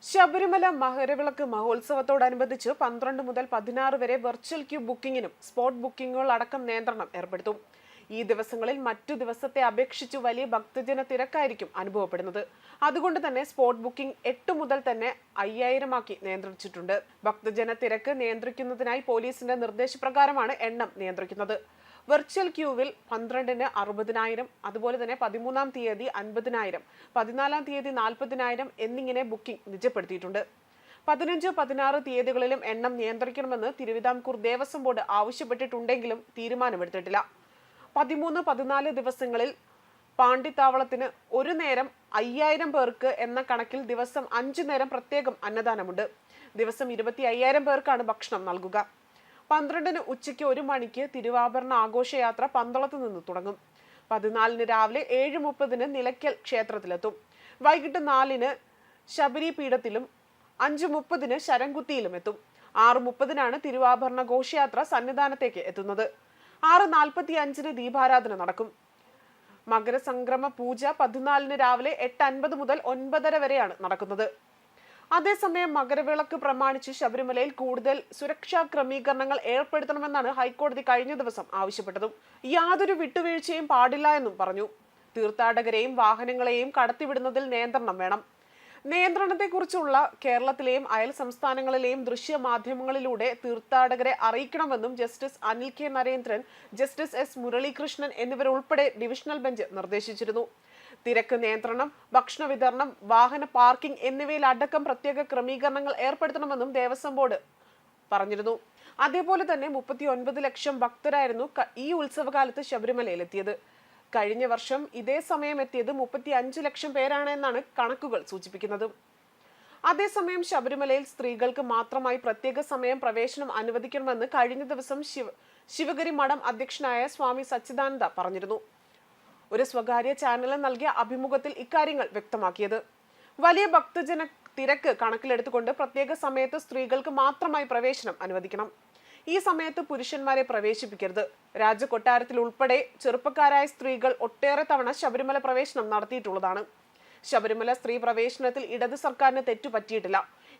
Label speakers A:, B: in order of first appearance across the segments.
A: ശബരിമല മകരവിളക്ക് മഹോത്സവത്തോടനുബന്ധിച്ച് 12 മുതൽ 16 വരെ virtual queue ബുക്കിംഗിനും spot ബുക്കിംഗുകൾ അടക്കം നിയന്ത്രണം ഏർപ്പെടുത്തും. ഈ ദിവസങ്ങളിൽ മറ്റു ദിവസത്തെ അപേക്ഷിച്ച് വലിയ ഭക്തജന തിരക്കായിരിക്കും അനുഭവപ്പെടുന്നത്. അതുകൊണ്ട് തന്നെ സ്പോട്ട് ബുക്കിംഗ് 8 മുതൽ തന്നെ 5000 ആക്കി നിയന്ത്രിച്ചിട്ടുണ്ട്. ഭക്തജന തിരക്ക് നിയന്ത്രിക്കുന്നതിനായി പോലീസിന്റെ നിർദ്ദേശപ്രകാരമാണ് എണ്ണം നിയന്ത്രിക്കുന്നത്. വെർച്വൽ ക്യൂവിൽ 12-ന് 60,000, അതുപോലെ തന്നെ 13-ാം തീയതി 50,000, 14-ാം തീയതി 40,000 എന്നിങ്ങനെ ബുക്കിംഗ് നിജപ്പെടുത്തിയിട്ടുണ്ട്. 15, 16 തീയതികളിലും എണ്ണം നിയന്ത്രിക്കണമെന്ന് തിരുവിതാംകൂർ ദേവസ്വം ബോർഡ് ആവശ്യപ്പെട്ടിട്ടുണ്ടെങ്കിലും തീരുമാനമെടുത്തിട്ടില്ല. 13, 14 ദിവസങ്ങളിൽ പാണ്ടിത്താവളത്തിന് ഒരു നേരം 5000 പേർക്ക് എന്ന കണക്കിൽ ദിവസം 5 നേരം പ്രത്യേകം അന്നദാനമുണ്ട്. ദിവസം 25,000 പേർക്കാണ് ഭക്ഷണം നൽകുക. 12-ന് ഉച്ചയ്ക്ക് 1 മണിക്ക് തിരുവാഭരണ ആഘോഷയാത്ര പന്തളത്ത് നിന്ന് തുടങ്ങും. 14-ന് രാവിലെ 7:30-ന് നിലയ്ക്കൽ ക്ഷേത്രത്തിലെത്തും. വൈകിട്ട് 4-ന് ശബരി പീഠത്തിലും 5:30-ന് ശരംകുത്തിയിലും എത്തും. 6:30-നാണ് തിരുവാഭരണ ഘോഷയാത്ര സന്നിധാനത്തേക്ക് എത്തുന്നത്. 6:45-ന് ദീപാരാധന നടക്കും. മകരസംക്രമ പൂജ 14-ന് രാവിലെ 8:50 മുതൽ 9:30 വരെയാണ് നടക്കുന്നത്. അതേസമയം മകരവിളക്ക് പ്രമാണിച്ച് ശബരിമലയിൽ കൂടുതൽ സുരക്ഷാ ക്രമീകരണങ്ങൾ ഏർപ്പെടുത്തണമെന്നാണ് ഹൈക്കോടതി കഴിഞ്ഞ ദിവസം ആവശ്യപ്പെട്ടതും. യാതൊരു വിട്ടുവീഴ്ചയും പാടില്ല എന്നും പറഞ്ഞു. തീർത്ഥാടകരെയും വാഹനങ്ങളെയും കടത്തിവിടുന്നതിൽ നിയന്ത്രണം വേണം. നിയന്ത്രണത്തെക്കുറിച്ചുള്ള കേരളത്തിലെയും അയൽ സംസ്ഥാനങ്ങളിലെയും ദൃശ്യമാധ്യമങ്ങളിലൂടെ തീർത്ഥാടകരെ അറിയിക്കണമെന്നും justice Anil K Narendran, justice S Muralikrishnan എന്നിവരുൾപ്പെടെ ഡിവിഷണൽ ബെഞ്ച് നിർദ്ദേശിച്ചിരുന്നു. തിരക്ക് നിയന്ത്രണം, ഭക്ഷണ വിതരണം, വാഹന പാർക്കിംഗ് എന്നിവയിലടക്കം പ്രത്യേക ക്രമീകരണങ്ങൾ ഏർപ്പെടുത്തണമെന്നും ദേവസ്വം ബോർഡ് പറഞ്ഞിരുന്നു. അതേപോലെ തന്നെ 39 ലക്ഷം ഭക്തരായിരുന്നു ഈ ഉത്സവകാലത്ത് ശബരിമലയിലെത്തിയത്. കഴിഞ്ഞ വർഷം ഇതേ സമയം എത്തിയത് 35 ലക്ഷം പേരാണ് എന്നാണ് കണക്കുകൾ സൂചിപ്പിക്കുന്നത്. അതേസമയം ശബരിമലയിൽ സ്ത്രീകൾക്ക് മാത്രമായി പ്രത്യേക സമയം പ്രവേശനം അനുവദിക്കണമെന്ന് കഴിഞ്ഞ ദിവസം ശിവഗിരി മഠം അധ്യക്ഷനായ സ്വാമി സച്ചിദാനന്ദ പറഞ്ഞിരുന്നു. ഒരു സ്വകാര്യ ചാനലിന് നൽകിയ അഭിമുഖത്തിൽ ഇക്കാര്യങ്ങൾ വ്യക്തമാക്കിയത്. വലിയ ഭക്തജന തിരക്ക് കണക്കിലെടുത്തുകൊണ്ട് പ്രത്യേക സമയത്ത് സ്ത്രീകൾക്ക് മാത്രമായി പ്രവേശനം അനുവദിക്കണം. ഈ സമയത്ത് പുരുഷന്മാരെ പ്രവേശിപ്പിക്കരുത്. രാജകൊട്ടാരത്തിൽ ഉൾപ്പെടെ ചെറുപ്പക്കാരായ സ്ത്രീകൾ ഒട്ടേറെ തവണ ശബരിമല പ്രവേശനം നടത്തിയിട്ടുള്ളതാണ്. ശബരിമല സ്ത്രീ പ്രവേശനത്തിൽ ഇടത് സർക്കാരിന് തെറ്റുപറ്റിയിട്ടില്ല.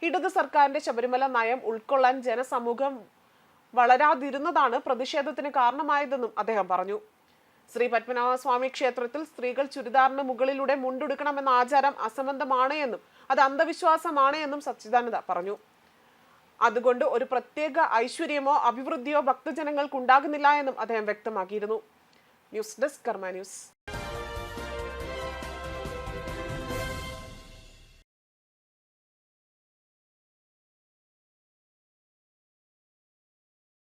A: ഇടത് സർക്കാരിന്റെ ശബരിമല നയം ഉൾക്കൊള്ളാൻ ജനസമൂഹം വളരാതിരുന്നതാണ് പ്രതിഷേധത്തിന് കാരണമായതെന്നും അദ്ദേഹം പറഞ്ഞു. ശ്രീ പത്മനാഭസ്വാമി ക്ഷേത്രത്തിൽ സ്ത്രീകൾ ചുരിദാറിന് മുകളിലൂടെ മുണ്ടുടുക്കണമെന്ന ആചാരം അസംബന്ധമാണ് എന്നും അത് അന്ധവിശ്വാസമാണ് എന്നും സച്ചിദാനന്ദ പറഞ്ഞു. അതുകൊണ്ട് ഒരു പ്രത്യേക ഐശ്വര്യമോ അഭിവൃദ്ധിയോ ഭക്തജനങ്ങൾക്ക് ഉണ്ടാകുന്നില്ല എന്നും അദ്ദേഹം വ്യക്തമാക്കിയിരുന്നു. ന്യൂസ് ഡെസ്ക് കർമ്മ ന്യൂസ്.